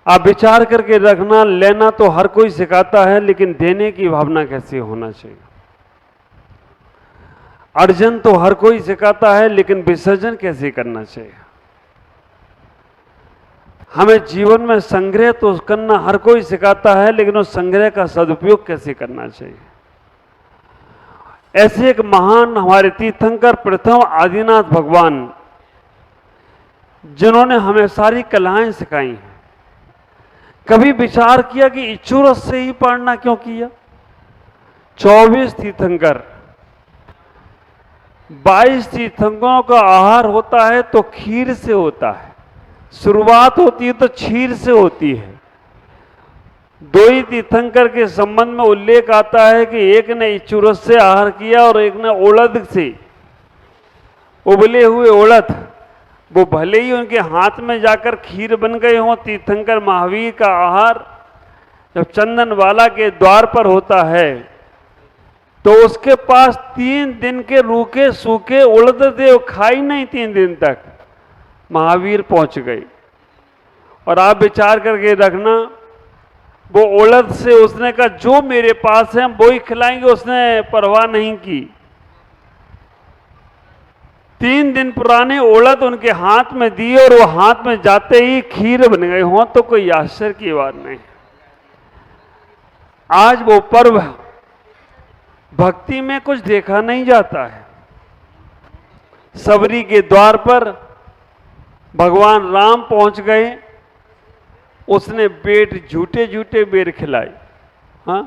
आप विचार करके रखना, लेना तो हर कोई सिखाता है, लेकिन देने की भावना कैसे होना चाहिए। अर्जन तो हर कोई सिखाता है, लेकिन विसर्जन कैसे करना चाहिए। हमें जीवन में संग्रह तो करना हर कोई सिखाता है, लेकिन उस संग्रह का सदुपयोग कैसे करना चाहिए। ऐसे एक महान हमारे तीर्थंकर प्रथम आदिनाथ भगवान, जिन्होंने हमें सारी कलाएं सिखाई हैं, कभी विचार किया कि इच्छू रस से ही पाढ़ना क्यों किया। 24 तीर्थंकर, 22 तीर्थंकरों का आहार होता है तो खीर से होता है, शुरुआत होती है तो क्षीर से होती है। 2 ही तीर्थंकर के संबंध में उल्लेख आता है कि एक ने इच्छू रस से आहार किया और एक ने ओड़द से, उबले हुए ओड़द, वो भले ही उनके हाथ में जाकर खीर बन गए हों। तीर्थंकर महावीर का आहार जब चंदनवाला के द्वार पर होता है तो उसके पास 3 दिन के रूखे सूखे उड़द थे, वो खाई नहीं 3 दिन तक। महावीर पहुंच गए और आप विचार करके रखना, वो उड़द से उसने कहा जो मेरे पास है वो ही खिलाएंगे, उसने परवाह नहीं की। 3 दिन पुराने उड़द उनके हाथ में दिए और वो हाथ में जाते ही खीर बन गए हों तो कोई आश्चर्य की बात नहीं। आज वो पर्व भक्ति में कुछ देखा नहीं जाता है। सबरी के द्वार पर भगवान राम पहुंच गए, उसने बेट झूठे झूठे बेर खिलाए। हाँ,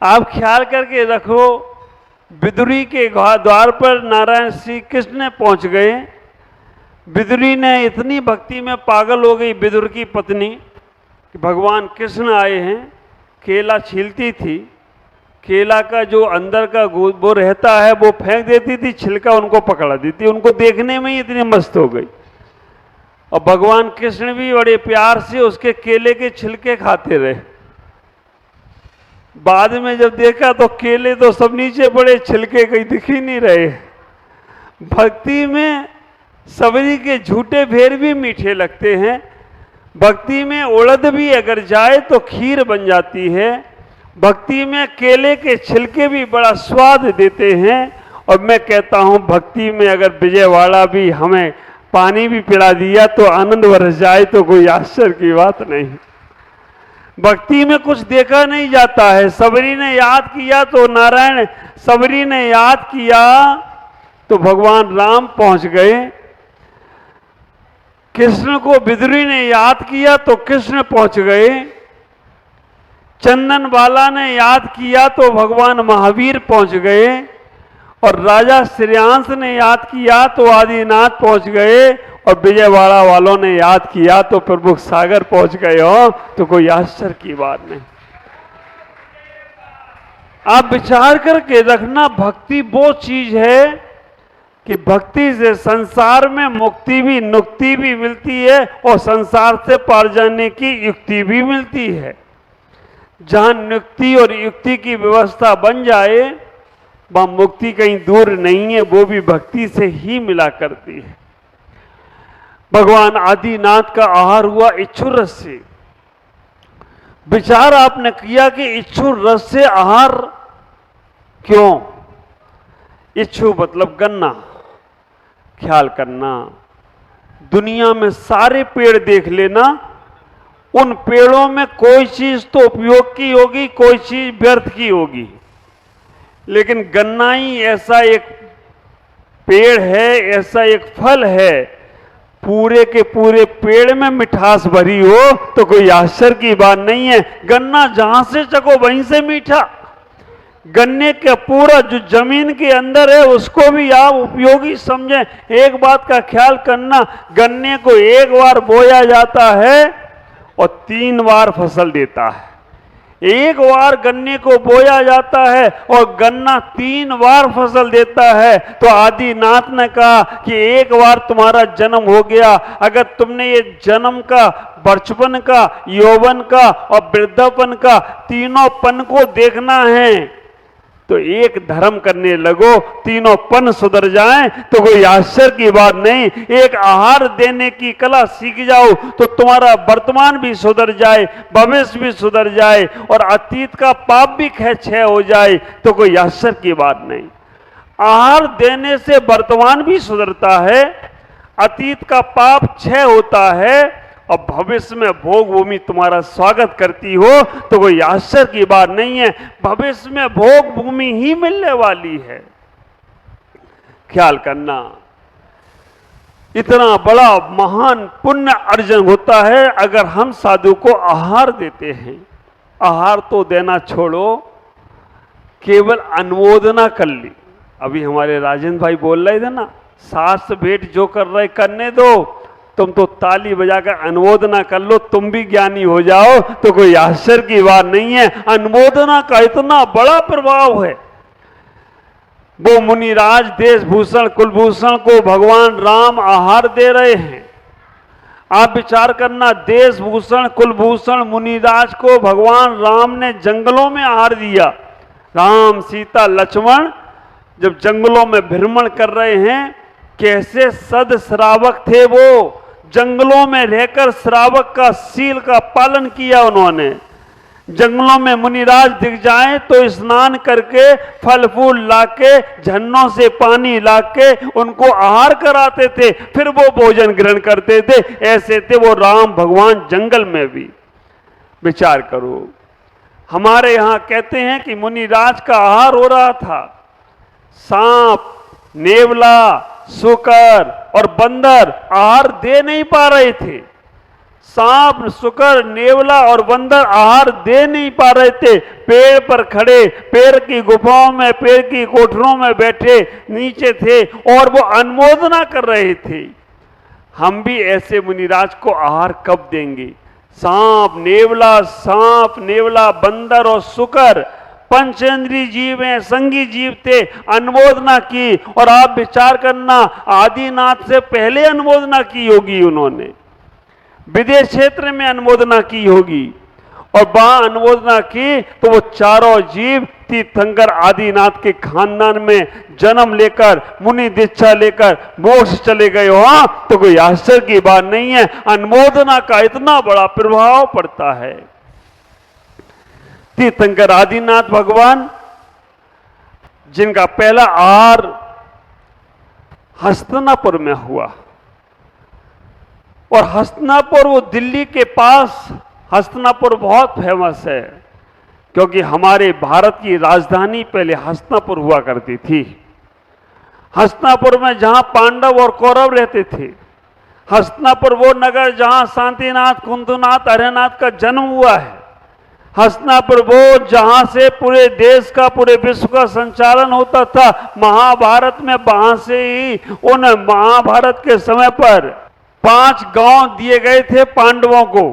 आप ख्याल करके रखो, विदुरी के द्वार पर नारायण श्री कृष्ण पहुंच गए। विदुरी ने इतनी भक्ति में पागल हो गई, विदुर की पत्नी, कि भगवान कृष्ण आए हैं। केला छीलती थी, केला का जो अंदर का वो रहता है वो फेंक देती थी, छिलका उनको पकड़ा देती, उनको देखने में ही इतनी मस्त हो गई। और भगवान कृष्ण भी बड़े प्यार से उसके केले के छिलके खाते रहे। बाद में जब देखा तो केले तो सब नीचे पड़े, छिलके कहीं दिख ही नहीं रहे। भक्ति में सबरी के झूठे भेर भी मीठे लगते हैं। भक्ति में उड़द भी अगर जाए तो खीर बन जाती है। भक्ति में केले के छिलके भी बड़ा स्वाद देते हैं। और मैं कहता हूं, भक्ति में अगर विजयवाड़ा भी हमें पानी भी पिला दिया तो आनंद बरस जाए तो कोई आश्चर्य की बात नहीं। भक्ति में कुछ देखा नहीं जाता है। सबरी ने याद किया तो नारायण, सबरी ने याद किया तो भगवान राम पहुंच गए। कृष्ण को विदुरी ने याद किया तो कृष्ण पहुंच गए। चंदनवाला ने याद किया तो भगवान महावीर पहुंच गए। और राजा श्रेयांश ने याद किया तो आदिनाथ पहुंच गए। और विजयवाड़ा वालों ने याद किया तो प्रभु सागर पहुंच गए हो तो कोई आश्चर्य की बात नहीं। आप विचार करके रखना, भक्ति वो चीज है कि भक्ति से संसार में मुक्ति भी नुक्ति भी मिलती है और संसार से पार जाने की युक्ति भी मिलती है। जहां युक्ति और युक्ति की व्यवस्था बन जाए वहां मुक्ति कहीं दूर नहीं है, वो भी भक्ति से ही मिला करती है। भगवान आदिनाथ का आहार हुआ इच्छू रस से। विचार आपने किया कि इच्छू रस से आहार क्यों? इच्छू मतलब गन्ना। ख्याल करना, दुनिया में सारे पेड़ देख लेना, उन पेड़ों में कोई चीज तो उपयोग की होगी, कोई चीज व्यर्थ की होगी, लेकिन गन्ना ही ऐसा एक पेड़ है, ऐसा एक फल है, पूरे के पूरे पेड़ में मिठास भरी हो तो कोई आश्चर्य की बात नहीं है। गन्ना जहां से चखो वहीं से मीठा। गन्ने का पूरा जो जमीन के अंदर है उसको भी आप उपयोगी समझें। एक बात का ख्याल करना, गन्ने को एक बार बोया जाता है और 3 बार फसल देता है। एक बार गन्ने को बोया जाता है और गन्ना 3 बार फसल देता है। तो आदिनाथ ने कहा कि एक बार तुम्हारा जन्म हो गया, अगर तुमने ये जन्म का, बचपन का, यौवन का और वृद्धापन का तीनों पन को देखना है तो एक धर्म करने लगो, तीनों पन सुधर जाएं तो कोई आश्चर्य की बात नहीं। एक आहार देने की कला सीख जाओ तो तुम्हारा वर्तमान भी सुधर जाए, भविष्य भी सुधर जाए और अतीत का पाप भी क्षय हो जाए तो कोई आश्चर्य की बात नहीं। आहार देने से वर्तमान भी सुधरता है, अतीत का पाप क्षय होता है और भविष्य में भोग भूमि तुम्हारा स्वागत करती हो तो कोई आश्चर्य की बात नहीं है। भविष्य में भोग भूमि ही मिलने वाली है। ख्याल करना, इतना बड़ा महान पुण्य अर्जन होता है अगर हम साधु को आहार देते हैं। आहार तो देना छोड़ो, केवल अनुमोदना कर ली। अभी हमारे राजेंद्र भाई बोल रहे थे ना, सास भेंट जो कर रहे करने दो, तुम तो ताली बजाकर अनुमोदना कर लो, तुम भी ज्ञानी हो जाओ तो कोई आश्चर्य की बात नहीं है। अनुमोदना का इतना बड़ा प्रभाव है। वो मुनिराज देशभूषण कुलभूषण को भगवान राम आहार दे रहे हैं। आप विचार करना, देशभूषण कुलभूषण मुनिराज को भगवान राम ने जंगलों में आहार दिया। राम सीता लक्ष्मण जब जंगलों में भ्रमण कर रहे हैं, कैसे सद श्रावक थे वो, जंगलों में रहकर श्रावक का शील का पालन किया उन्होंने। जंगलों में मुनिराज दिख जाएं तो स्नान करके फल फूल लाके झरनों से पानी लाके उनको आहार कराते थे, फिर वो भोजन ग्रहण करते थे। ऐसे थे वो राम भगवान जंगल में भी। विचार करो, हमारे यहाँ कहते हैं कि मुनिराज का आहार हो रहा था। सांप, नेवला, शुकर और बंदर आहार दे नहीं पा रहे थे। सांप, शुकर, नेवला और बंदर आहार दे नहीं पा रहे थे। पेड़ पर खड़े, पेड़ की गुफाओं में, पेड़ की कोठरों में बैठे नीचे थे और वो अनुमोदना कर रहे थे। हम भी ऐसे मुनिराज को आहार कब देंगे? सांप, नेवला, बंदर और शुकर पंचेंद्रीय जीव हैं, संगी जीव थे, अनुमोदना की। और आप विचार करना, आदिनाथ से पहले अनुमोदना की होगी उन्होंने, विदेश क्षेत्र में अनुमोदना की होगी और वहां अनुमोदना की तो वो चारों जीव तीर्थंकर आदिनाथ के खानदान में जन्म लेकर मुनि दीक्षा लेकर मोक्ष चले गए हो, तो कोई आश्चर्य की बात नहीं है। अनुमोदना का इतना बड़ा प्रभाव पड़ता है। तीर्थंकर आदिनाथ भगवान, जिनका पहला आहार हस्तिनापुर में हुआ, और हस्तिनापुर वो दिल्ली के पास, हस्तिनापुर बहुत फेमस है क्योंकि हमारे भारत की राजधानी पहले हस्तिनापुर हुआ करती थी। हस्तिनापुर में जहां पांडव और कौरव रहते थे, हस्तिनापुर वो नगर जहां शांतिनाथ, कुंतुनाथ, हरिनाथ का जन्म हुआ है। हस्तिनापुर वो जहां से पूरे देश का, पूरे विश्व का संचालन होता था। महाभारत में वहां से ही उन महाभारत के समय पर 5 गांव दिए गए थे पांडवों को।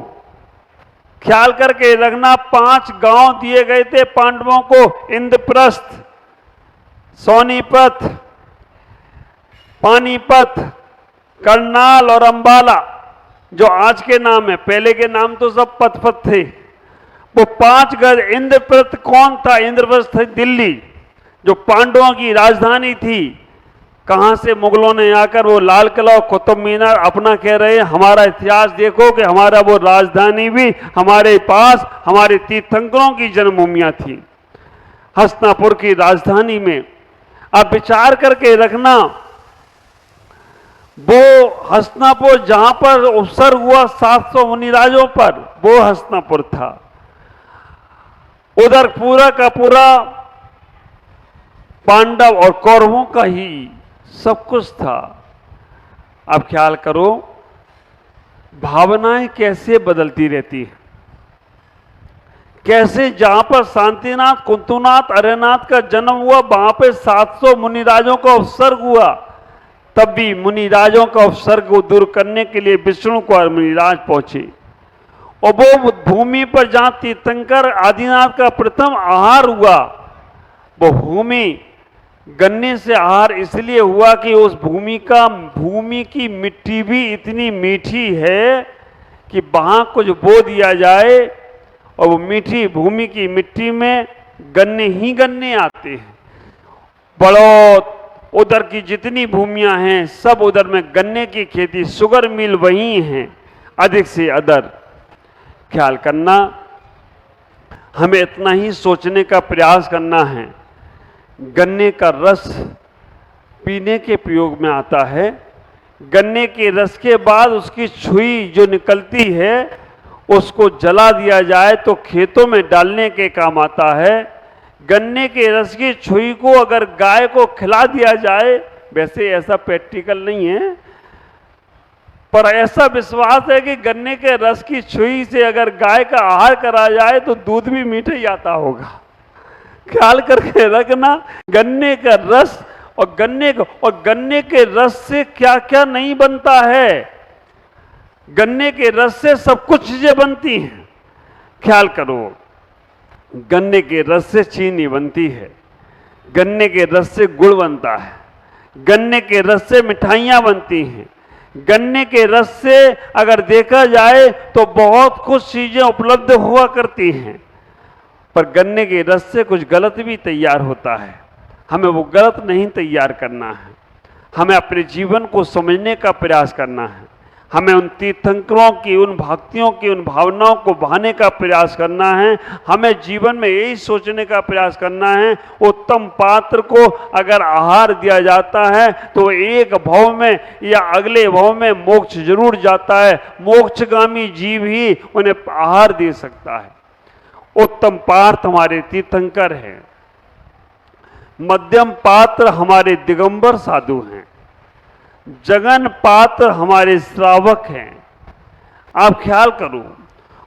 ख्याल करके रखना, 5 गांव दिए गए थे पांडवों को। इंद्रप्रस्थ, सोनीपत, पानीपत, करनाल और अंबाला, जो आज के नाम है, पहले के नाम तो सब पथ थे। वो 5 घर। इंद्रप्रस्थ कौन था? इंद्रप्रस्थ दिल्ली, जो पांडवों की राजधानी थी। कहां से मुगलों ने आकर वो लाल किला और कुतुब मीनार अपना कह रहे हैं। हमारा इतिहास देखो कि हमारा वो राजधानी भी हमारे पास, हमारे तीर्थंकरों की जन्मभूमियां थी। हस्तिनापुर की राजधानी में आप विचार करके रखना, वो हस्तिनापुर जहां पर उपसर्ग हुआ 700 मुनिराजों पर, वो हस्तिनापुर था। उधर पूरा का पूरा पांडव और कौरवों का ही सब कुछ था। अब ख्याल करो, भावनाएं कैसे बदलती रहती है। कैसे जहां पर शांतिनाथ, कुंतुनाथ, अरनाथ का जन्म हुआ, वहां पे 700 मुनिराजों का उपसर्ग हुआ। तब भी मुनिराजों का उपसर्ग को दूर करने के लिए विष्णु को मुनिराज पहुंचे। और वो भूमि पर जहां तीर्थंकर आदिनाथ का प्रथम आहार हुआ, वो भूमि गन्ने से आहार इसलिए हुआ कि उस भूमि की मिट्टी भी इतनी मीठी है कि वहां कुछ बो दिया जाए और वो मीठी भूमि की मिट्टी में गन्ने ही गन्ने आते हैं। बड़ौत, उधर की जितनी भूमियां हैं सब उधर में गन्ने की खेती, शुगर मिल वही हैं, अधिक से अधिक ख्याल करना। हमें इतना ही सोचने का प्रयास करना है, गन्ने का रस पीने के प्रयोग में आता है, गन्ने के रस के बाद उसकी छुई जो निकलती है उसको जला दिया जाए तो खेतों में डालने के काम आता है। गन्ने के रस की छुई को अगर गाय को खिला दिया जाए, वैसे ऐसा प्रैक्टिकल नहीं है पर ऐसा विश्वास है कि गन्ने के रस की छुई से अगर गाय का आहार करा जाए तो दूध भी मीठा ही आता होगा। ख्याल करके रखना, गन्ने का रस और गन्ने के रस से क्या क्या नहीं बनता है। गन्ने के रस से सब कुछ चीजें बनती हैं। ख्याल करो, गन्ने के रस से चीनी बनती है, गन्ने के रस से गुड़ बनता है, गन्ने के रस से मिठाइयाँ बनती हैं, गन्ने के रस से अगर देखा जाए तो बहुत कुछ चीज़ें उपलब्ध हुआ करती हैं। पर गन्ने के रस से कुछ गलत भी तैयार होता है, हमें वो गलत नहीं तैयार करना है। हमें अपने जीवन को समझने का प्रयास करना है, हमें उन तीर्थंकरों की, उन भक्तियों की, उन भावनाओं को बहाने का प्रयास करना है। हमें जीवन में यही सोचने का प्रयास करना है, उत्तम पात्र को अगर आहार दिया जाता है तो एक भव में या अगले भव में मोक्ष जरूर जाता है। मोक्षगामी जीव ही उन्हें आहार दे सकता है। उत्तम पात्र हमारे तीर्थंकर हैं, मध्यम पात्र हमारे दिगंबर साधु हैं, जगन पात्र हमारे श्रावक हैं। आप ख्याल करो,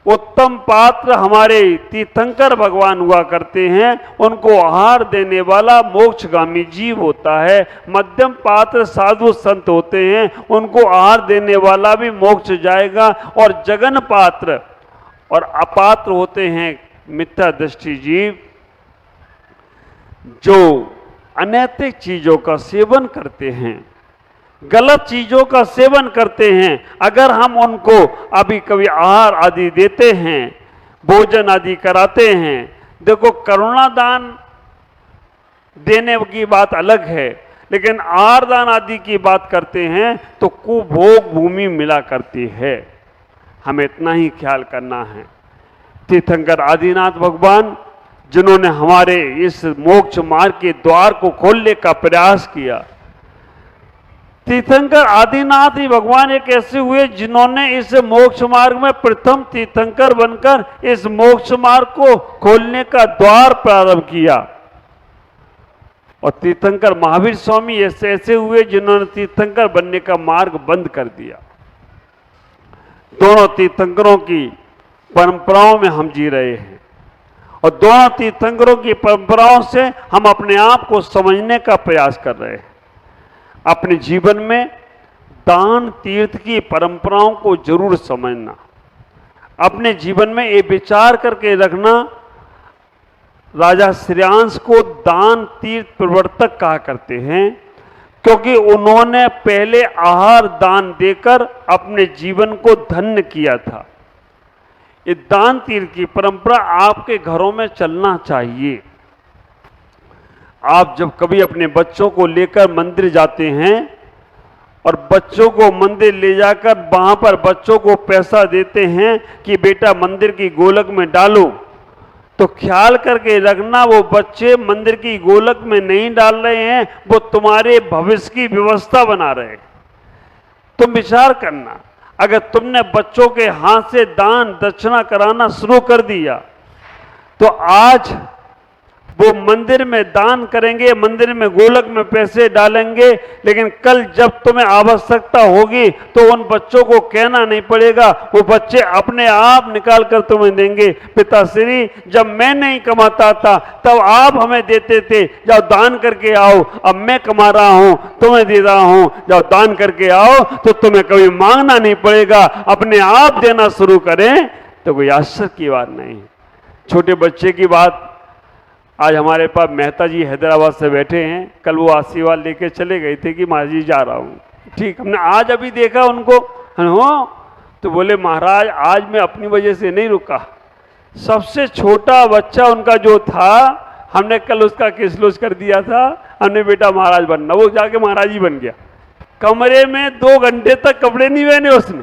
उत्तम पात्र हमारे तीर्थंकर भगवान हुआ करते हैं, उनको आहार देने वाला मोक्षगामी जीव होता है। मध्यम पात्र साधु संत होते हैं, उनको आहार देने वाला भी मोक्ष जाएगा। और जगन पात्र और अपात्र होते हैं मिथ्या दृष्टि जीव, जो अनैतिक चीजों का सेवन करते हैं, गलत चीजों का सेवन करते हैं। अगर हम उनको अभी कभी आहार आदि देते हैं, भोजन आदि कराते हैं, देखो करुणा दान देने की बात अलग है, लेकिन आहार दान आदि की बात करते हैं तो कुभोग भूमि मिला करती है। हमें इतना ही ख्याल करना है। तीर्थंकर आदिनाथ भगवान जिन्होंने हमारे इस मोक्ष मार्ग के द्वार को खोलने का प्रयास किया, तीर्थंकर आदिनाथ ही भगवान एक ऐसे हुए जिन्होंने इस मोक्ष मार्ग में प्रथम तीर्थंकर बनकर इस मोक्ष मार्ग को खोलने का द्वार प्रारंभ किया। और तीर्थंकर महावीर स्वामी ऐसे हुए जिन्होंने तीर्थंकर बनने का मार्ग बंद कर दिया। दोनों तीर्थंकरों की परंपराओं में हम जी रहे हैं और दोनों तीर्थंकरों की परंपराओं से हम अपने आप को समझने का प्रयास कर रहे हैं। अपने जीवन में दान तीर्थ की परंपराओं को जरूर समझना, अपने जीवन में ये विचार करके रखना। राजा श्रेयांश को दान तीर्थ प्रवर्तक कहा करते हैं, क्योंकि उन्होंने पहले आहार दान देकर अपने जीवन को धन्य किया था। ये दान तीर्थ की परंपरा आपके घरों में चलना चाहिए। आप जब कभी अपने बच्चों को लेकर मंदिर जाते हैं और बच्चों को मंदिर ले जाकर वहां पर बच्चों को पैसा देते हैं कि बेटा मंदिर की गोलक में डालो, तो ख्याल करके रखना वो बच्चे मंदिर की गोलक में नहीं डाल रहे हैं, वो तुम्हारे भविष्य की व्यवस्था बना रहे हैं। तुम विचार करना, अगर तुमने बच्चों के हाथ से दान दक्षिणा कराना शुरू कर दिया तो आज वो मंदिर में दान करेंगे, मंदिर में गोलक में पैसे डालेंगे, लेकिन कल जब तुम्हें आवश्यकता होगी तो उन बच्चों को कहना नहीं पड़ेगा, वो बच्चे अपने आप निकाल कर तुम्हें देंगे। पिताश्री, जब मैं नहीं कमाता था तब आप हमें देते थे, जाओ दान करके आओ। अब मैं कमा रहा हूं, तुम्हें दे रहा हूं, जाओ दान करके आओ, तो तुम्हें कभी मांगना नहीं पड़ेगा। अपने आप देना शुरू करें तो कोई आश्चर्य की बात नहीं। छोटे बच्चे की बात, आज हमारे पास मेहता जी हैदराबाद से बैठे हैं, कल वो आशीर्वाद लेके चले गए थे कि महाराज जी जा रहा हूँ। ठीक, हमने आज अभी देखा उनको, तो बोले महाराज आज मैं अपनी वजह से नहीं रुका, सबसे छोटा बच्चा उनका जो था हमने कल उसका केस लॉज कर दिया था, हमने बेटा महाराज बनना, वो जाके महाराज ही बन गया। कमरे में 2 घंटे तक कपड़े नहीं पहने उसने,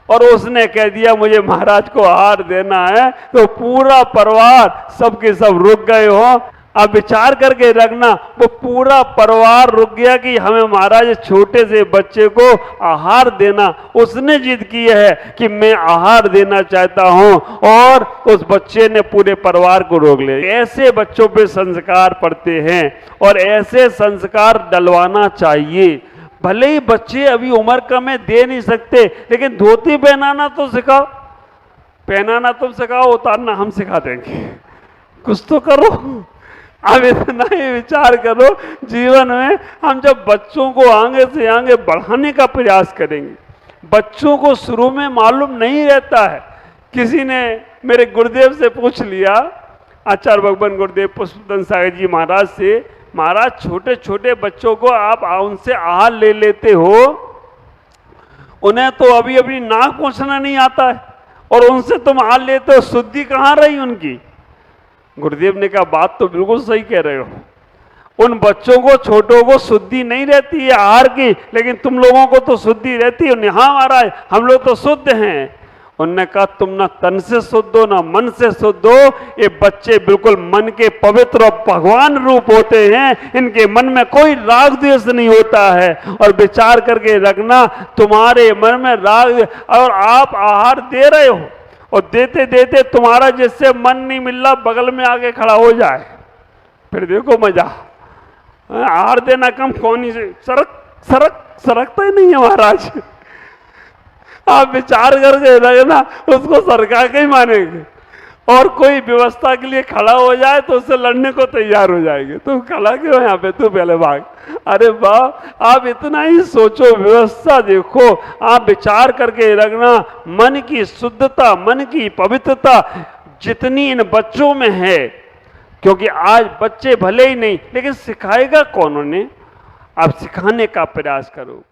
और उसने कह दिया मुझे महाराज को हार देना है, तो पूरा परिवार सबके सब रुक गए हो। अब विचार करके रखना, वो पूरा परिवार रुक गया कि हमें महाराज छोटे से बच्चे को आहार देना, उसने जिद की है कि मैं आहार देना चाहता हूं, और उस बच्चे ने पूरे परिवार को रोक लिया। ऐसे बच्चों पे संस्कार पड़ते हैं और ऐसे संस्कार डलवाना चाहिए। भले ही बच्चे अभी उम्र कम है, दे नहीं सकते, लेकिन धोती पहनाना तो सिखाओ। पहनाना तुम सिखाओ, उतारना हम सिखा देंगे, कुछ तो करो। अब इतना ही विचार करो, जीवन में हम जब बच्चों को आगे से आगे बढ़ाने का प्रयास करेंगे, बच्चों को शुरू में मालूम नहीं रहता है। किसी ने मेरे गुरुदेव से पूछ लिया, आचार्य भगवान गुरुदेव पुष्पदन सागर जी महाराज से, महाराज छोटे छोटे बच्चों को आप उनसे आहार ले लेते हो, उन्हें तो अभी अभी नाक पोंछना नहीं आता है, और उनसे तुम आहार लेते हो, शुद्धि कहाँ रही उनकी? गुरुदेव ने कहा बात तो बिल्कुल सही कह रहे हो, उन बच्चों को छोटों को शुद्धि नहीं रहती है आहार की, लेकिन तुम लोगों को तो शुद्धि रहती है। हाँ महाराज हम लोग तो शुद्ध हैं। उन्होंने कहा तुम ना तन से शुद्ध हो ना मन से शुद्ध हो, ये बच्चे बिल्कुल मन के पवित्र और भगवान रूप होते हैं, इनके मन में कोई राग द्वेष नहीं होता है। और विचार करके रखना, तुम्हारे मन में राग, और आप आहार दे रहे हो और देते देते तुम्हारा जिससे मन नहीं मिल रहा बगल में आके खड़ा हो जाए, फिर देखो मजा। आहार देना कम, कौन ही से सरकता ही नहीं है महाराज। आप विचार करके रखना, उसको सरकार के ही मानेंगे, और कोई व्यवस्था के लिए खड़ा हो जाए तो उससे लड़ने को तैयार हो जाएंगे। तुम खड़ा क्यों यहाँ पे, तू पहले भाग। अरे वाह, आप इतना ही सोचो, व्यवस्था देखो। आप विचार करके रखना, मन की शुद्धता, मन की पवित्रता जितनी इन बच्चों में है, क्योंकि आज बच्चे भले ही नहीं, लेकिन सिखाएगा कौन उन्हें? आप सिखाने का प्रयास करो।